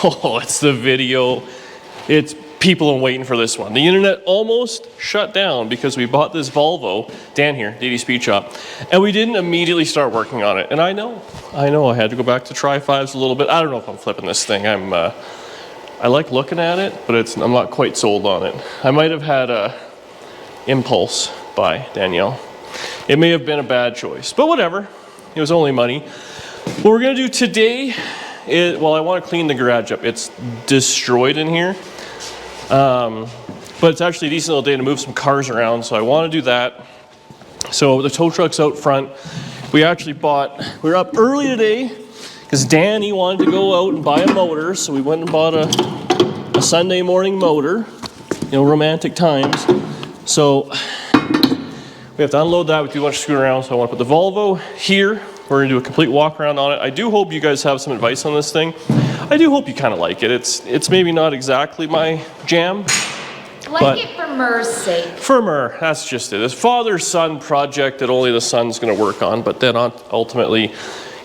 Oh, it's the video. It's people have been waiting for this one. The internet almost shut down because we bought this Volvo, Dan here, DD Speed Shop, and we didn't immediately start working on it. And I know I had to go back to Tri-5s a little bit. I don't know if I'm flipping this thing. I like looking at it, but I'm not quite sold on it. I might have had a impulse buy, Danielle. It may have been a bad choice, but whatever. It was only money. What we're gonna do today is, well, I want to clean the garage up. It's destroyed in here. But it's actually a decent little day to move some cars around, so I want to do that. So the tow truck's out front. We were up early today because Danny wanted to go out and buy a motor, so we went and bought a Sunday morning motor, romantic times. So we have to unload that, we do a bunch of screwing around, so I want to put the Volvo here. We're going to do a complete walk around on it. I do hope you guys have some advice on this thing. I do hope you kind of like it. It's maybe not exactly my jam. Like it for Mur's sake. For Mur, that's just it. It's father-son project that only the son's going to work on, but then ultimately,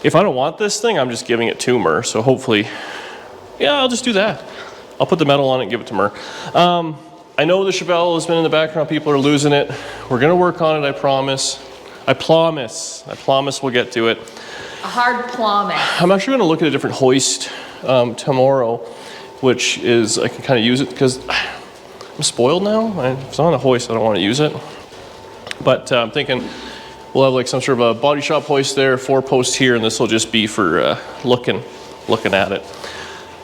if I don't want this thing, I'm just giving it to Mur. So hopefully, yeah, I'll just do that. I'll put the metal on it and give it to Mur. I know the Chevelle has been in the background. People are losing it. We're going to work on it, I promise. I promise we'll get to it. A hard promise. I'm actually going to look at a different hoist tomorrow, which is, I can kind of use it because I'm spoiled now. If it's on a hoist, I don't want to use it. But I'm thinking we'll have like some sort of a body shop hoist there, 4-post here, and this will just be for looking at it.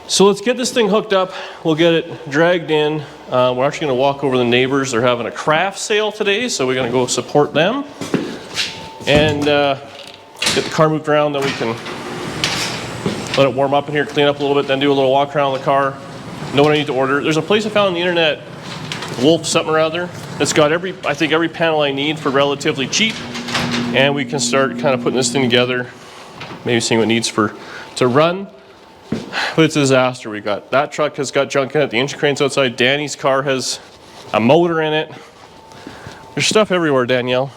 So let's get this thing hooked up. We'll get it dragged in. We're actually going to walk over the neighbors. They're having a craft sale today, so we're going to go support them. And get the car moved around, then we can let it warm up in here, clean up a little bit, then do a little walk around the car. Know what I need to order. There's a place I found on the internet, Wolf something or other, that's got every panel I need for relatively cheap. And we can start kind of putting this thing together, maybe seeing what it needs to run. But it's a disaster. That truck has got junk in it, the engine crane's outside, Danny's car has a motor in it. There's stuff everywhere, Danielle.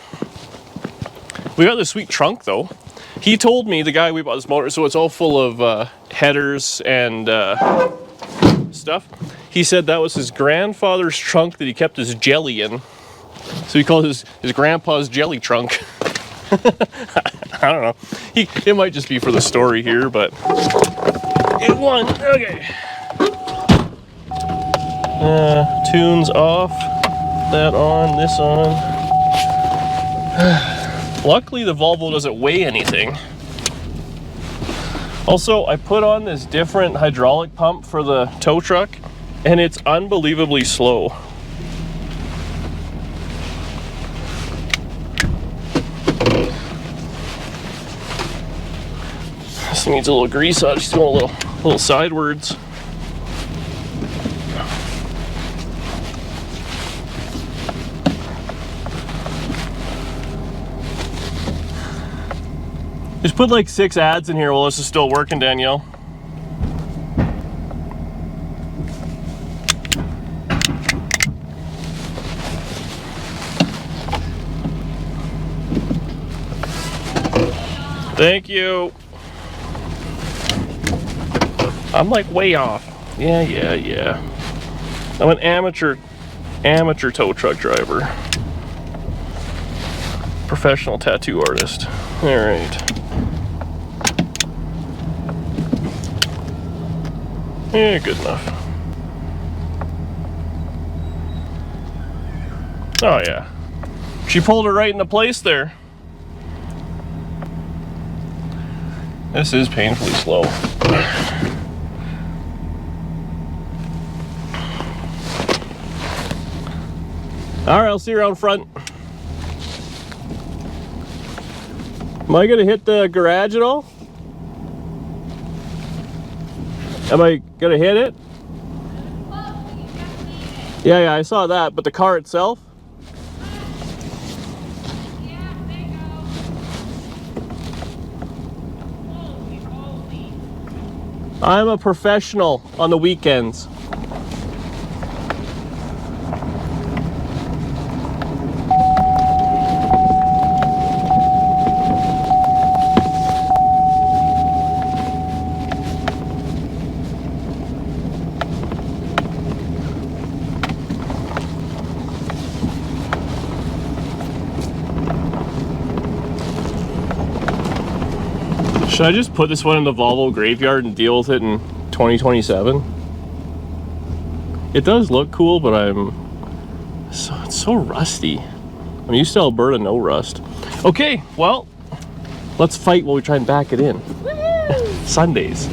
We got this sweet trunk though. He told me, the guy we bought this motor, so it's all full of headers and stuff. He said that was his grandfather's trunk that he kept his jelly in. So he called his grandpa's jelly trunk. I don't know. It might just be for the story here, but it won. Okay. Tunes off. That on. This on. Luckily, the Volvo doesn't weigh anything. Also, I put on this different hydraulic pump for the tow truck, and it's unbelievably slow. This thing needs a little grease on it. Just going a little sidewards. Just put like 6 ads in here while this is still working, Danielle. Thank you. I'm like way off. Yeah. I'm an amateur tow truck driver. Professional tattoo artist. All right. Yeah, good enough. Oh yeah. She pulled it right into place there. This is painfully slow. All right, I'll see you around front. Am I gonna hit the garage at all? Am I gonna hit it? Yeah, I saw that, but the car itself? I'm a professional on the weekends. Should I just put this one in the Volvo graveyard and deal with it in 2027? It does look cool, but it's so rusty. I'm used to Alberta, no rust. Okay, well, let's fight while we try and back it in. Sundays.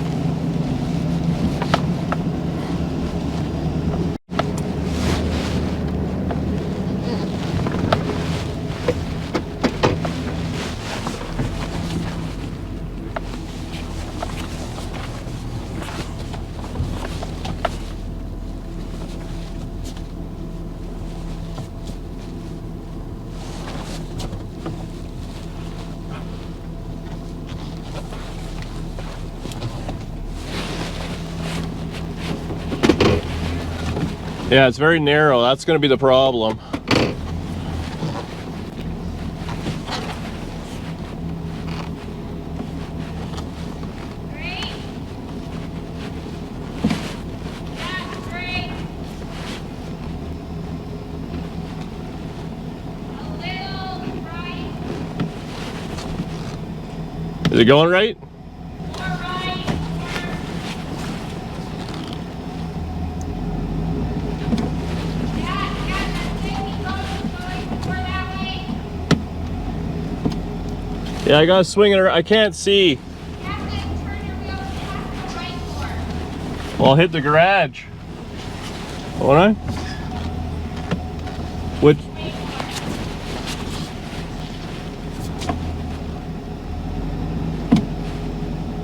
Yeah, it's very narrow. That's going to be the problem. Is it going right? Yeah, I gotta swing it around. I can't see. Well, I'll hit the garage. Won't I? Which?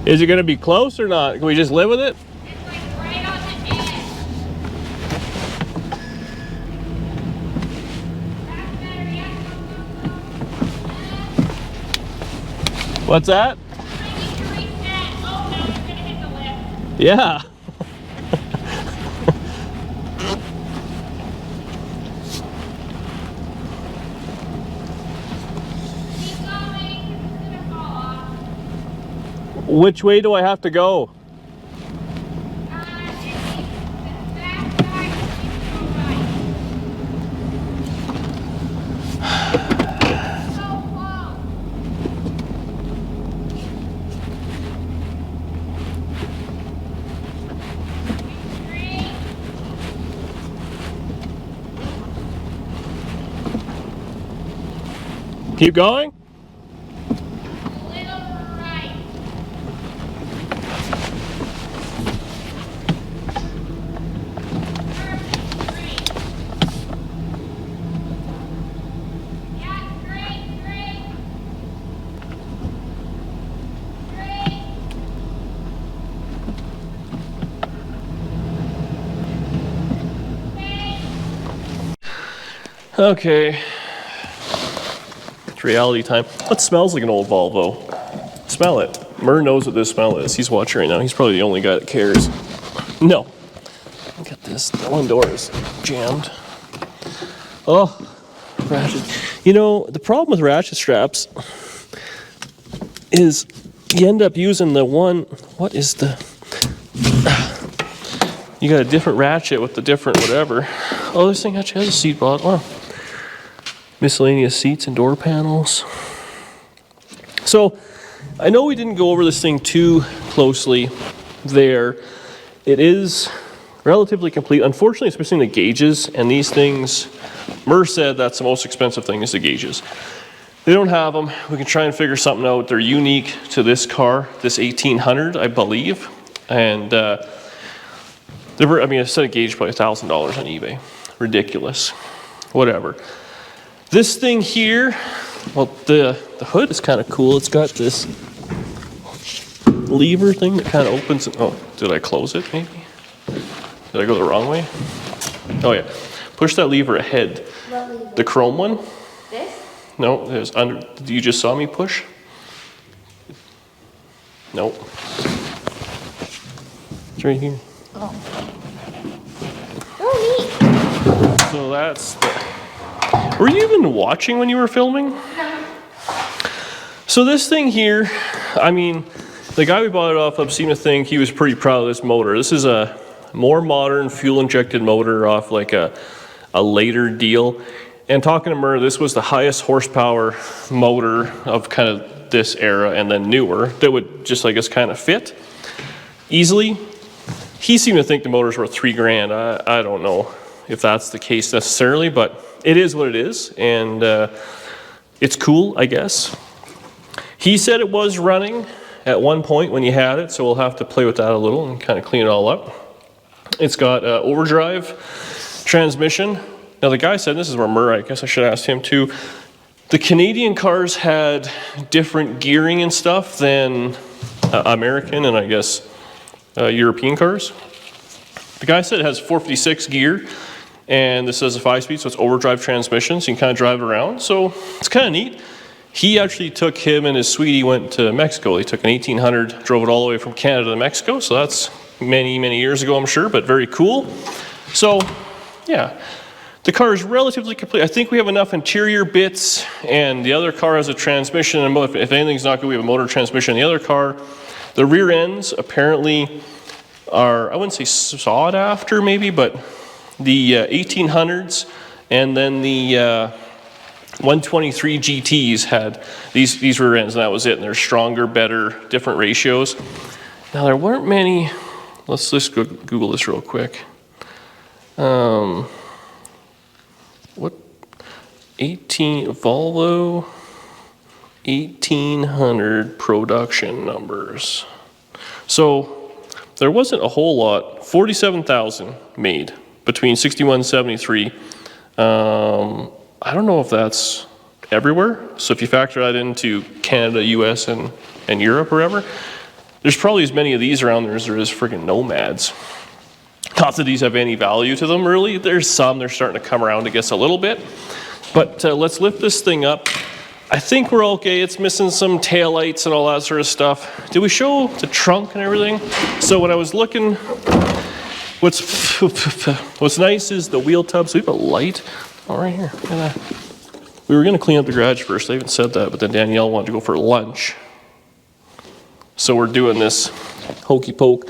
Is it gonna be close or not? Can we just live with it? It's like right on the edge. That's better, yeah. What's that? I need to reset. Oh no, it's gonna hit the lift. Yeah. Keep going, it's gonna fall off. Which way do I have to go? The back side needs to go right. So close. Three. Keep going? A little right. Perfect. Three. Yeah, great, great. Great. Okay. Okay. It's reality time. That smells like an old Volvo. Smell it. Murr knows what this smell is. He's watching right now. He's probably the only guy that cares. No. Look at this. The one door is jammed. Oh, ratchet. You know, the problem with ratchet straps is you end up using the one, what is the, you got a different ratchet with the different whatever. Oh, this thing actually has a seat belt. Wow. Miscellaneous seats and door panels. So, I know we didn't go over this thing too closely there. It is relatively complete. Unfortunately, it's missing the gauges, and these things, Murr said that's the most expensive thing is the gauges. They don't have them. We can try and figure something out. They're unique to this car, this 1800, I believe. And I mean, a set of gauge probably $1,000 on eBay. Ridiculous. Whatever. This thing here, well, the hood is kind of cool. It's got this lever thing that kind of opens. Oh, did I close it maybe? Did I go the wrong way? Oh yeah. Push that lever ahead. What lever? The chrome one? This? No, there's under. You just saw me push? Nope. It's right here. Oh. Oh, neat. So that's the. Were you even watching when you were filming? So this thing here, I mean, the guy we bought it off of seemed to think he was pretty proud of this motor. This is a more modern fuel-injected motor off like a later deal. And talking to Murr, this was the highest horsepower motor of kind of this era and then newer that would just, I guess, kind of fit easily. He seemed to think the motor's worth $3,000. I don't know if that's the case necessarily, but it is what it is, and it's cool, I guess. He said it was running at one point when you had it, so we'll have to play with that a little and kind of clean it all up. It's got overdrive transmission. Now the guy said, this is where Murray, I guess I should ask him too, the Canadian cars had different gearing and stuff than American and I guess European cars. The guy said it has 456 gear, and this is a 5-speed, so it's overdrive transmission, so you can kind of drive it around. So it's kind of neat. He actually took him and his sweetie went to Mexico. He took an 1800, drove it all the way from Canada to Mexico, so that's many, many years ago, I'm sure, but very cool. So, yeah. The car is relatively complete. I think we have enough interior bits, and the other car has a transmission, and if anything's not good, we have a motor transmission in the other car. The rear ends apparently are, I wouldn't say sought after maybe, but the 1800s and then the 123 GTs had these rear ends, and that was it. And they're stronger, better, different ratios. Now there weren't many, let's just go Google this real quick. What 18 Volvo 1800 production numbers. So there wasn't a whole lot. 47,000 made between 61 and 73. I don't know if that's everywhere. So if you factor that into Canada, US, and Europe or whatever, there's probably as many of these around there as there is friggin' Nomads. Not that these have any value to them, really. There's some, they're starting to come around, I guess, a little bit. But let's lift this thing up. I think we're okay. It's missing some taillights and all that sort of stuff. Did we show the trunk and everything? So when I was looking, what's nice is the wheel tubs. We have a light. Oh, right here. Look at that. We were going to clean up the garage first. I even said that, but then Danielle wanted to go for lunch. So we're doing this hokey poke.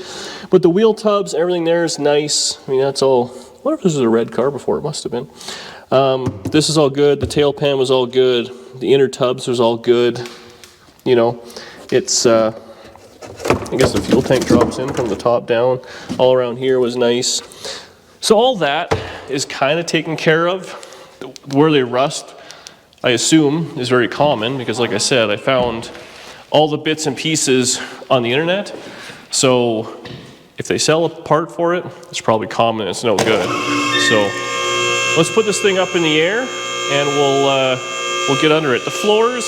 But the wheel tubs, everything there is nice. I mean, that's all. What if this was a red car before? It must have been. This is all good. The tail pan was all good. The inner tubs was all good. You know, it's, I guess the fuel tank drops in from the top down. All around here was nice. So all that is kind of taken care of. Where they rust, I assume, is very common because, like I said, I found all the bits and pieces on the internet. So if they sell a part for it, it's probably common and it's no good. So let's put this thing up in the air and we'll get under it. The floors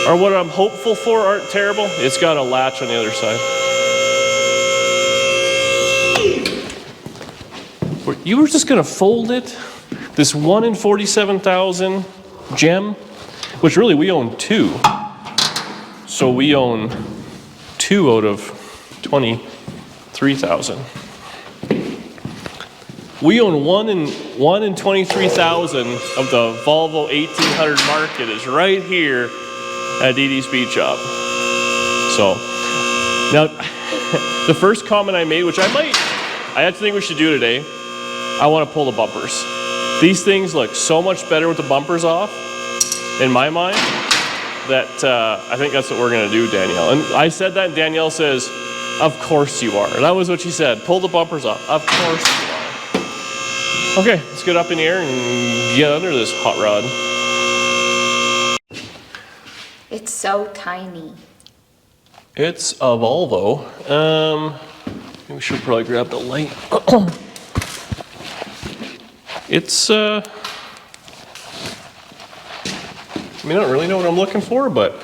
are what I'm hopeful for, aren't terrible. It's got a latch on the other side. You were just gonna fold it? This 1 in 47,000 gem, which really we own 2. So we own 2 out of 23,000. We own 1 in 23,000 of the Volvo 1800 market is right here at DD Speed Shop. So now the first comment I made, which I actually think we should do today, I want to pull the bumpers. These things look so much better with the bumpers off, in my mind, that I think that's what we're going to do, Danielle. And I said that, and Danielle says, of course you are. That was what she said. Pull the bumpers off. Of course you are. Okay, let's get up in the air and get under this hot rod. It's so tiny. It's a Volvo. We should probably grab the light. It's, I mean, I don't really know what I'm looking for, but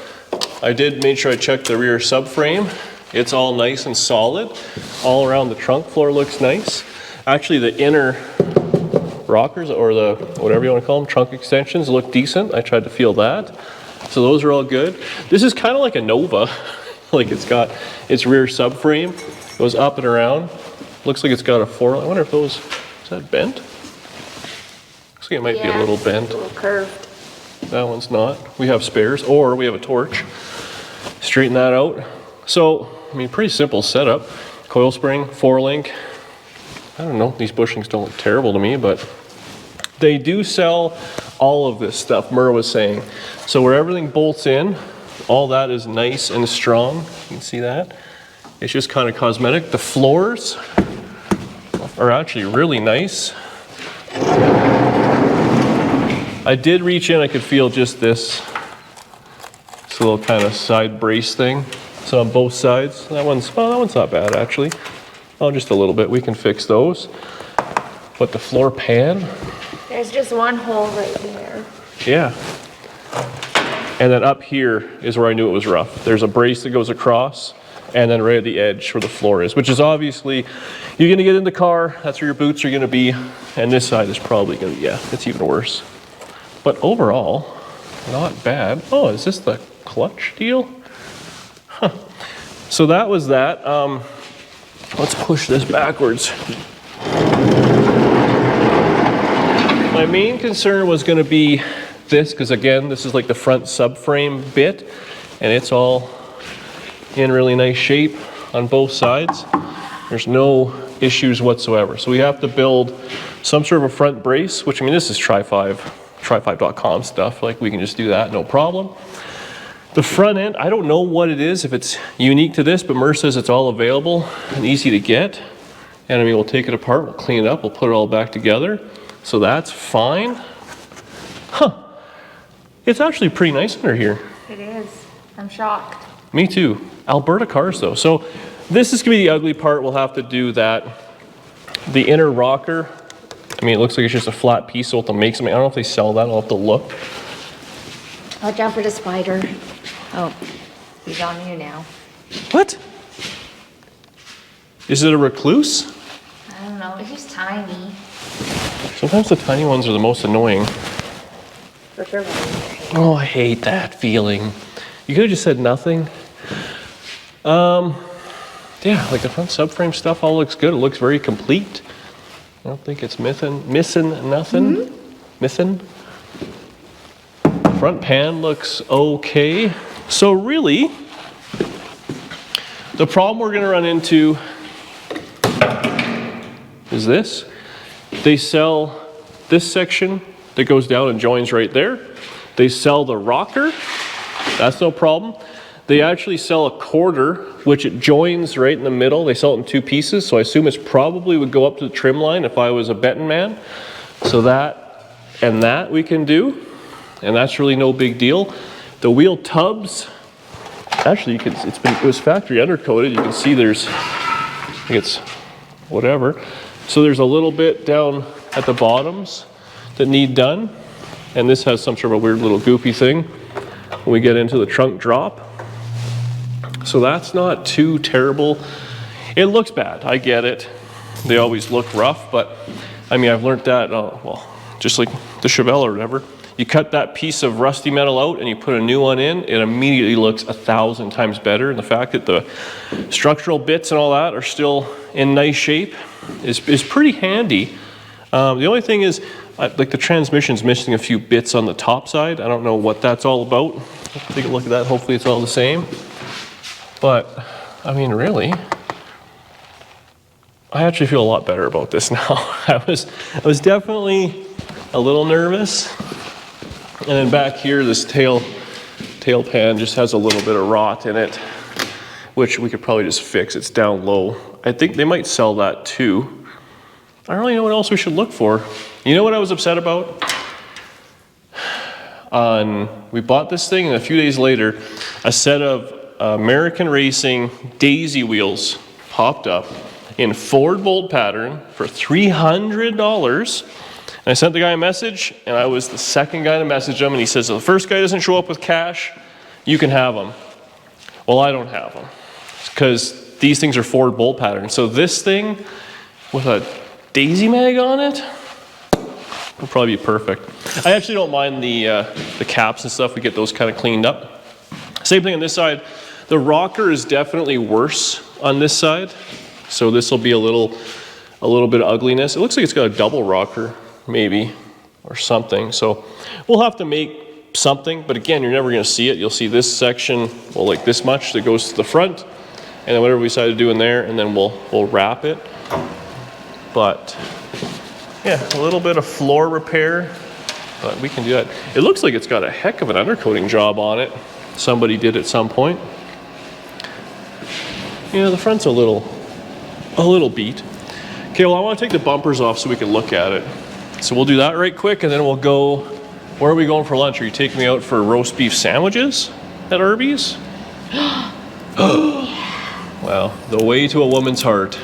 I did make sure I checked the rear subframe. It's all nice and solid. All around the trunk floor looks nice. Actually, the inner rockers, or the, whatever you want to call them, trunk extensions look decent. I tried to feel that. So those are all good. This is kind of like a Nova. Like it's got its rear subframe, goes up and around. Looks like it's got a 4, I wonder if those, is that bent? Looks like it might be a little bent. A little curved. That one's not. We have spares, or we have a torch. Straighten that out. So, I mean, pretty simple setup. Coil spring, 4-link. I don't know, these bushings don't look terrible to me, but they do sell all of this stuff, Mur was saying. So where everything bolts in, All that is nice and strong. You can see that. It's just kind of cosmetic. The floors are actually really nice. I did reach in, I could feel just this little kind of side brace thing. So on both sides, that one's not bad actually. Oh, just a little bit, we can fix those. But the floor pan, There's just one hole right there. yeah. And then up here is where I knew it was rough. There's a brace that goes across, and then right at the edge where the floor is, which is obviously, you're gonna get in the car, that's where your boots are gonna be, and this side is probably gonna, yeah, it's even worse. But overall, not bad. Oh, is this the clutch deal? Huh. So that was that. Let's push this backwards. My main concern was gonna be this, because again, this is like the front subframe bit, and it's all in really nice shape on both sides. There's no issues whatsoever. So we have to build some sort of a front brace, which I mean, this is Tri5.com stuff. Like we can just do that, no problem. The front end, I don't know what it is, if it's unique to this, but Merce says it's all available and easy to get. And I mean, we'll take it apart, we'll clean it up, we'll put it all back together. So that's fine. Huh. It's actually pretty nice under here. It is. I'm shocked. Me too. Alberta cars though. So this is gonna be the ugly part. We'll have to do that. The inner rocker, I mean, it looks like it's just a flat piece, so we'll have to make something. I don't know if they sell that, I'll have to look. Watch out for the spider. Oh, he's on you now. What? Is it a recluse? I don't know, it's just tiny. Sometimes the tiny ones are the most annoying. For sure. Oh, I hate that feeling. You could have just said nothing. Yeah, like the front subframe stuff all looks good. It looks very complete. I don't think it's missing nothing. Missing. Front pan looks okay. So really, the problem we're gonna run into is this. They sell this section that goes down and joins right there. They sell the rocker, that's no problem. They actually sell a quarter, which it joins right in the middle. They sell it in two pieces, so I assume it's probably would go up to the trim line if I was a betting man. So that and that we can do, and that's really no big deal. The wheel tubs, actually it was factory undercoated. You can see there's, I think it's whatever. So there's a little bit down at the bottoms that need done. And this has some sort of a weird little goopy thing when we get into the trunk drop. So that's not too terrible. It looks bad, I get it. They always look rough, but I mean, I've learned that, well, just like the Chevelle or whatever. You cut that piece of rusty metal out and you put a new one in, it immediately looks 1,000 times better. And the fact that the structural bits and all that are still in nice shape is pretty handy. The only thing is, like the transmission's missing a few bits on the top side. I don't know what that's all about. Take a look at that, hopefully it's all the same. But, I mean, really, I actually feel a lot better about this now. I was definitely a little nervous. And then back here, this tail pan just has a little bit of rot in it, which we could probably just fix. It's down low. I think they might sell that too. I don't really know what else we should look for. You know what I was upset about? We bought this thing, and a few days later, a set of American Racing Daisy wheels popped up in Ford bolt pattern for $300. And I sent the guy a message, and I was the second guy to message him, and he says, if the first guy doesn't show up with cash, you can have them. Well, I don't have them, because these things are Ford bolt pattern. So this thing with a Daisy mag on it will probably be perfect. I actually don't mind the caps and stuff. We get those kind of cleaned up. Same thing on this side. The rocker is definitely worse on this side. So this will be a little bit of ugliness. It looks like it's got a double rocker, maybe, or something. So we'll have to make something, but again, you're never gonna see it. You'll see this section, well, like this much that goes to the front, and then whatever we decide to do in there, and then we'll wrap it. But yeah, a little bit of floor repair, but we can do that. It looks like it's got a heck of an undercoating job on it. somebody did at some point. Yeah, the front's a little beat. Okay, well I want to take the bumpers off so we can look at it. So we'll do that right quick, and then we'll go. Where are we going for lunch? Are you taking me out for roast beef sandwiches at Arby's? Well, the way to a woman's heart.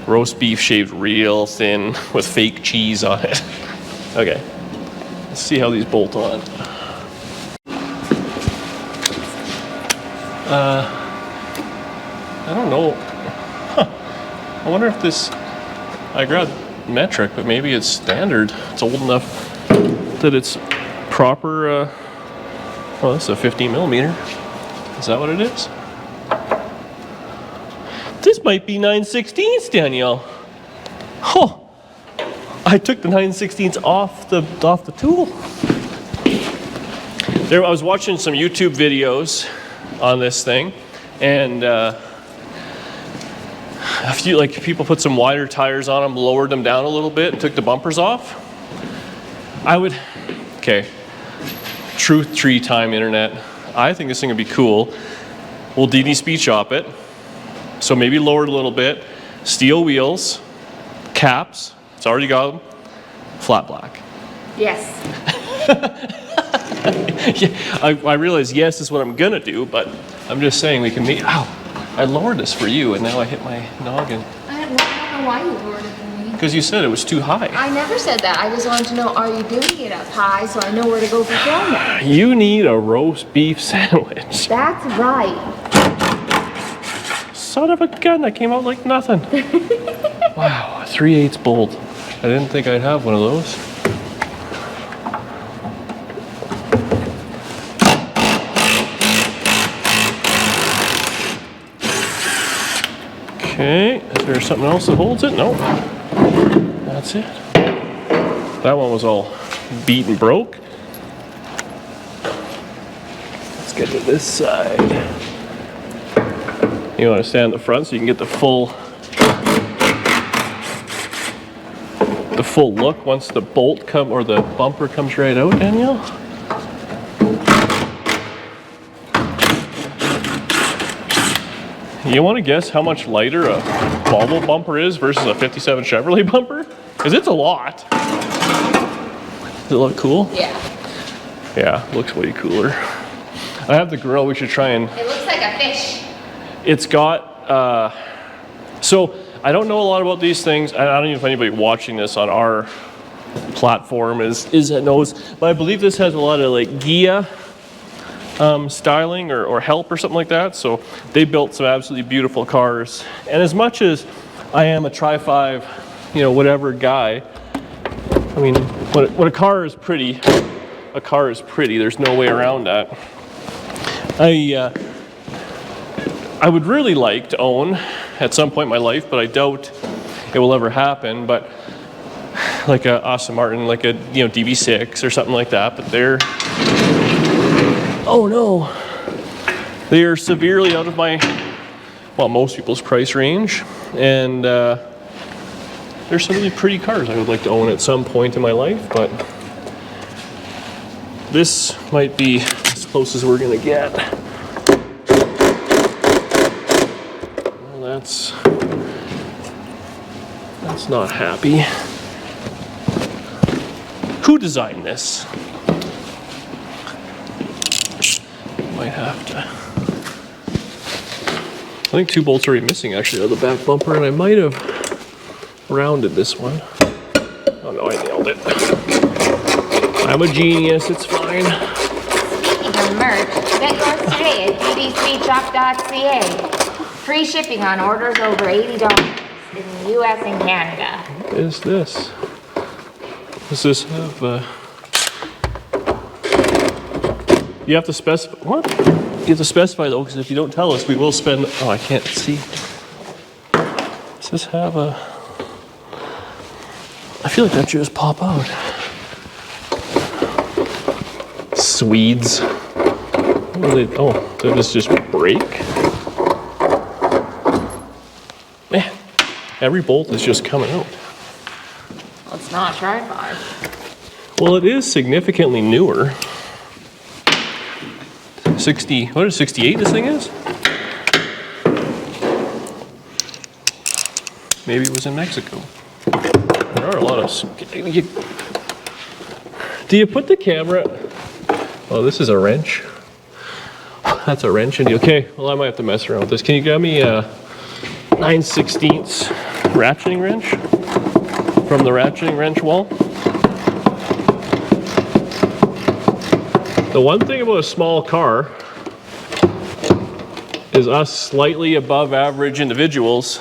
Roast beef shaved real thin with fake cheese on it. Okay, let's see how these bolt on. I don't know. Huh. I wonder if this, I grabbed metric, but maybe it's standard. It's old enough that it's proper, well, this is a 15 millimeter. Is that what it is? This might be 9/16, Danielle. Oh, I took the 9/16 off the tool. There, I was watching some YouTube videos on this thing, and a few, like, people put some wider tires on them, lowered them down a little bit, and took the bumpers off. Okay, truth tree time, internet. I think this thing would be cool. We'll DD speed shop it. So maybe lowered a little bit. Steel wheels, caps. It's already got them. Flat black. Yes. Yeah, I realize yes is what I'm gonna do, but I'm just saying we can meet. Ow! I lowered this for you, and now I hit my noggin. I don't know why you lowered it for me. Because you said it was too high. I never said that. I just wanted to know, are you doing it up high so I know where to go for filming? You need a roast beef sandwich. That's right. Son of a gun, that came out like nothing. Wow, 3/8 bolt. I didn't think I'd have one of those. Okay, is there something else that holds it? Nope. That's it. That one was all beat and broke. Let's get to this side. You want to stand in the front so you can get the full look once the bolt or the bumper comes right out, Danielle. You want to guess how much lighter a Volvo bumper is versus a 57 Chevrolet bumper? Because it's a lot. Does it look cool? Yeah. Yeah, looks way cooler. I have the grill. We should try and. It looks like a fish. It's got, so I don't know a lot about these things. I don't even know if anybody watching this on our platform is that knows, but I believe this has a lot of like Gia styling or help or something like that. So they built some absolutely beautiful cars. And as much as I am a Tri-5, whatever guy, I mean, when a car is pretty, a car is pretty. There's no way around that. I would really like to own at some point in my life, but I doubt it will ever happen. But like a Aston Martin, like a DB6 or something like that. But they're, oh no, they are severely out of most people's price range. And there's some really pretty cars I would like to own at some point in my life, but this might be as close as we're gonna get. That's not happy. Who designed this? Might have to. I think 2 bolts are already missing actually out of the back bumper, and I might have rounded this one. Oh no, I nailed it. I'm a genius, it's fine. Speaking of merch, get yours today at ddsweetshop.ca. Free shipping on orders over $80 in the US and Canada. What is this? Does this have, you have to specify, what? You have to specify though, because if you don't tell us, we will spend, oh, I can't see. Does this have a, I feel like that should just pop out. Swedes. What are they, oh, did this just break? Man, every bolt is just coming out. Well, it's not a Tri-5. Well, it is significantly newer. 60, what is 68 this thing is? Maybe it was in Mexico. There are a lot of... Do you put the camera... Oh, this is a wrench. That's a wrench. Okay, well, I might have to mess around with this. Can you grab me a 9/16 ratcheting wrench from the ratcheting wrench wall? The one thing about a small car is us slightly above average individuals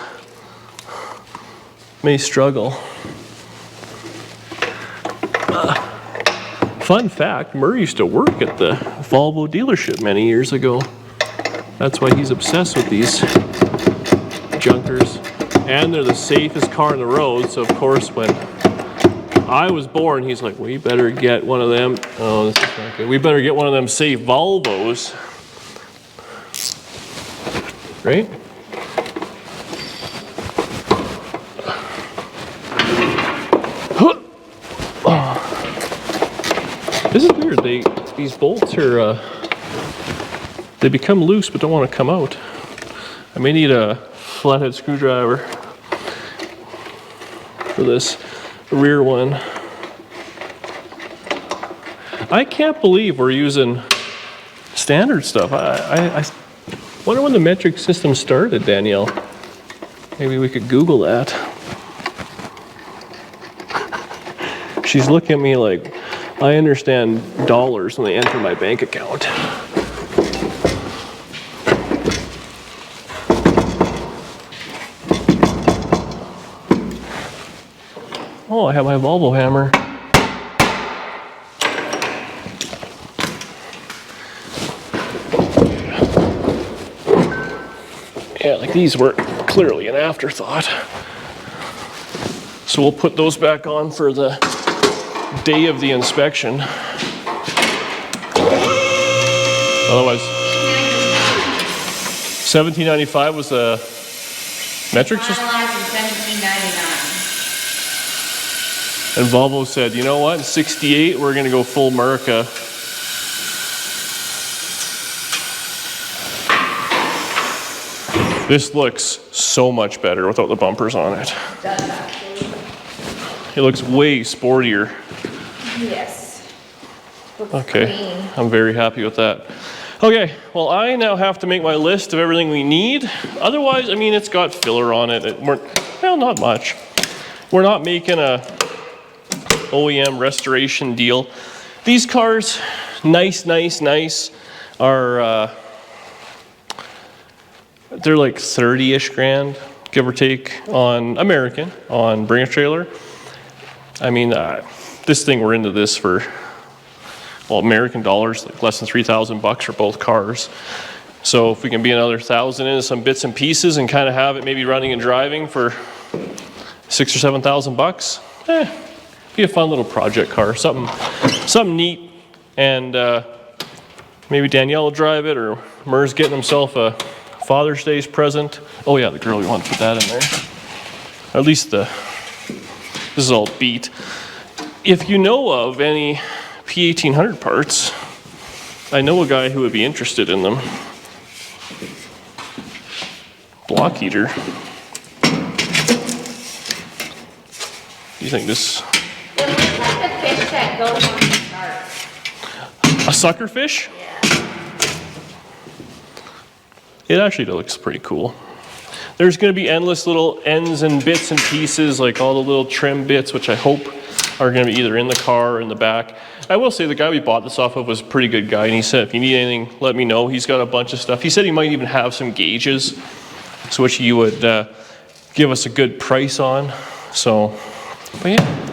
may struggle. Fun fact, Murray used to work at the Volvo dealership many years ago. That's why he's obsessed with these junkers. And they're the safest car on the road, so of course when I was born, he's like, we better get one of them. Oh, this is not good. We better get one of them safe Volvos. Right? This is weird. These bolts are they become loose but don't want to come out. I may need a flathead screwdriver for this rear one. I can't believe we're using standard stuff. I wonder when the metric system started, Danielle. Maybe we could Google that. She's looking at me like I understand dollars when they enter my bank account. Oh, I have my Volvo hammer. Yeah, like these were clearly an afterthought. So we'll put those back on for the day of the inspection. Otherwise, $17.95 was the metric system. And Volvo said, you know what, 68, we're gonna go full America. This looks so much better without the bumpers on it. It looks way sportier. Yes. Looks Okay, clean. I'm very happy with that. Okay, well, I now have to make my list of everything we need. Otherwise, I mean, it's got filler on it. Well, not much. We're not making a OEM restoration deal. These cars, nice, are they're like 30-ish grand, give or take, on American, on Bring a Trailer. I mean, this thing, we're into this for, well, American dollars, like less than $3,000 for both cars. So if we can be another 1,000 into some bits and pieces and kind of have it maybe running and driving for $6,000 or $7,000, be a fun little project car, something neat, and maybe Danielle will drive it, or Murr's getting himself a Father's Day's present. Oh yeah, the girl, we want to put that in there. Or at least this is all beat. If you know of any P1800 parts, I know a guy who would be interested in them. Block heater. Do you think this? It looks like the fish that goes on the cart. A sucker fish? Yeah. It actually looks pretty cool. There's going to be endless little ends and bits and pieces, like all the little trim bits, which I hope are going to be either in the car or in the back. I will say the guy we bought this off of was a pretty good guy, and he said, if you need anything, let me know. He's got a bunch of stuff. He said he might even have some gauges, so which he would give us a good price on. So, but yeah.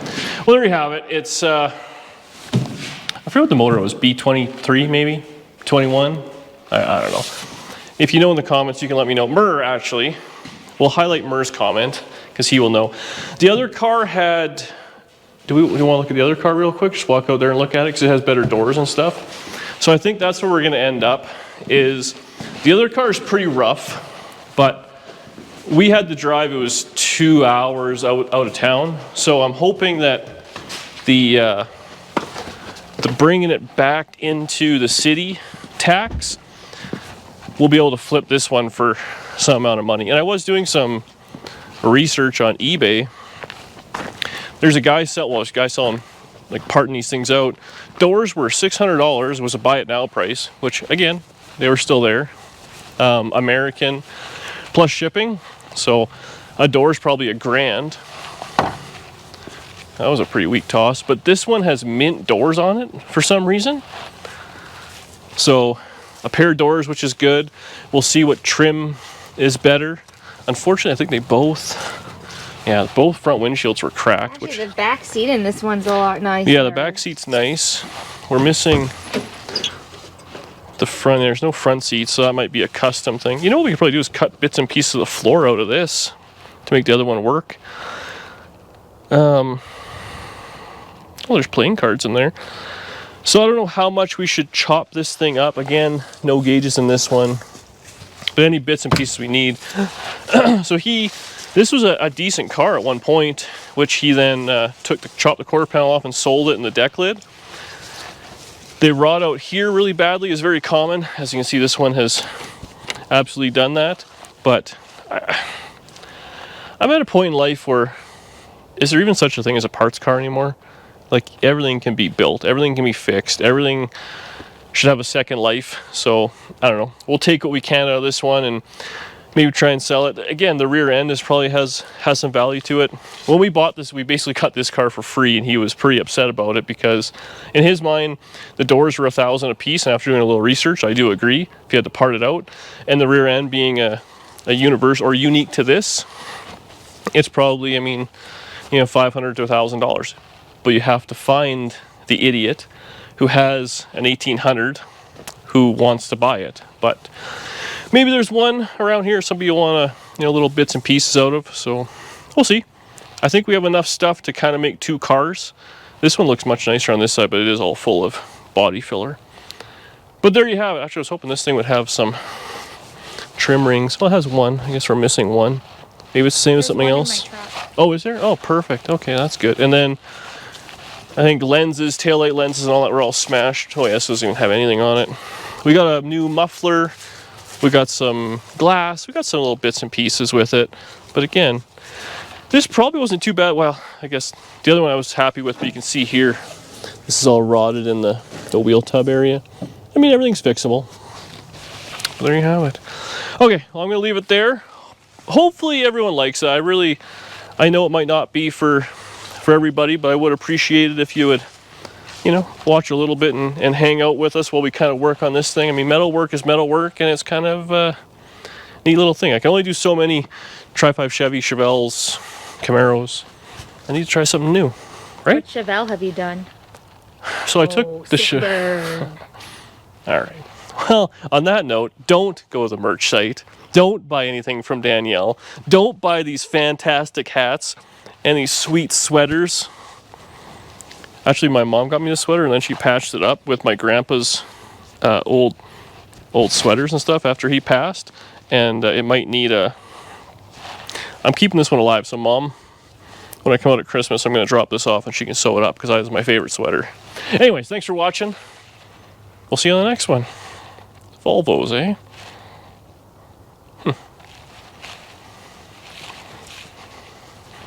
Well, there you have it. It's, I forget what the motor was, B23 maybe? 21? I don't know. If you know in the comments, you can let me know. Murr, actually, we'll highlight Murr's comment, because he will know. The other car had, do we want to look at the other car real quick? Just walk out there and look at it, because it has better doors and stuff. So I think that's where we're going to end up, is the other car is pretty rough, but we had to drive, it was 2 hours out of town. So I'm hoping that the bringing it back into the city tax, we'll be able to flip this one for some amount of money. And I was doing some research on eBay. There's a guy selling, like, parting these things out. Doors were $600, was a buy it now price, which again, they were still there. American plus shipping. So a door's probably $1,000. That was a pretty weak toss, but this one has mint doors on it for some reason. So a pair of doors, which is good. We'll see what trim is better. Unfortunately, I think they both front windshields were cracked. Actually, the back seat in this one's a lot nicer. Yeah, the back seat's nice. We're missing the front. There's no front seat, so that might be a custom thing. You know what we could probably do is cut bits and pieces of the floor out of this to make the other one work. Well, there's playing cards in there. So I don't know how much we should chop this thing up. Again, no gauges in this one, but any bits and pieces we need. So this was a decent car at one point, which he then chopped the quarter panel off and sold it in the deck lid. They rot out here really badly, is very common. As you can see, this one has absolutely done that. But I'm at a point in life where, is there even such a thing as a parts car anymore? Like, everything can be built, everything can be fixed, everything should have a second life. So I don't know, we'll take what we can out of this one and maybe try and sell it. Again, the rear end probably has some value to it. When we bought this, we basically got this car for free, and he was pretty upset about it because in his mind the doors were $1,000 a piece, and after doing a little research, I do agree if you had to part it out. And the rear end being a universe or unique to this, it's probably, I mean, you know, $500 to $1,000. But you have to find the idiot who has an 1800 who wants to buy it. But maybe there's one around here somebody will want to, you know, little bits and pieces out of. So we'll see. I think we have enough stuff to kind of make 2 cars. This one looks much nicer on this side, but it is all full of body filler. But there you have it. Actually, I was hoping this thing would have some trim rings. Well, it has one. I guess we're missing one. Maybe it's the same as something else. Oh, is there? Oh, perfect. Okay, that's good. And then I think lenses, taillight lenses and all that were all smashed. Oh yeah, this doesn't even have anything on it. We got a new muffler. We got some glass. We got some little bits and pieces with it. But again, this probably wasn't too bad. Well, I guess the other one I was happy with, but you can see here, this is all rotted in the wheel tub area. I mean, everything's fixable. But there you have it. Okay, well, I'm going to leave it there. Hopefully everyone likes it. I know it might not be for everybody, but I would appreciate it if you would, you know, watch a little bit and hang out with us while we kind of work on this thing. I mean, metal work is metal work, and it's kind of a neat little thing. I can only do so many Tri-5 Chevy, Chevelles, Camaros. I need to try something new, right? What Chevelle have you done? So I took the All right. Well, on that note, don't go to the merch site. Don't buy anything from Danielle. Don't buy these fantastic hats and these sweet sweaters. Actually, my mom got me the sweater, and then she patched it up with my grandpa's old sweaters and stuff after he passed. And it might need a... I'm keeping this one alive, so Mom, when I come out at Christmas, I'm going to drop this off and she can sew it up because that is my favorite sweater. Anyways, thanks for watching. We'll see you on the next one. Volvos, eh?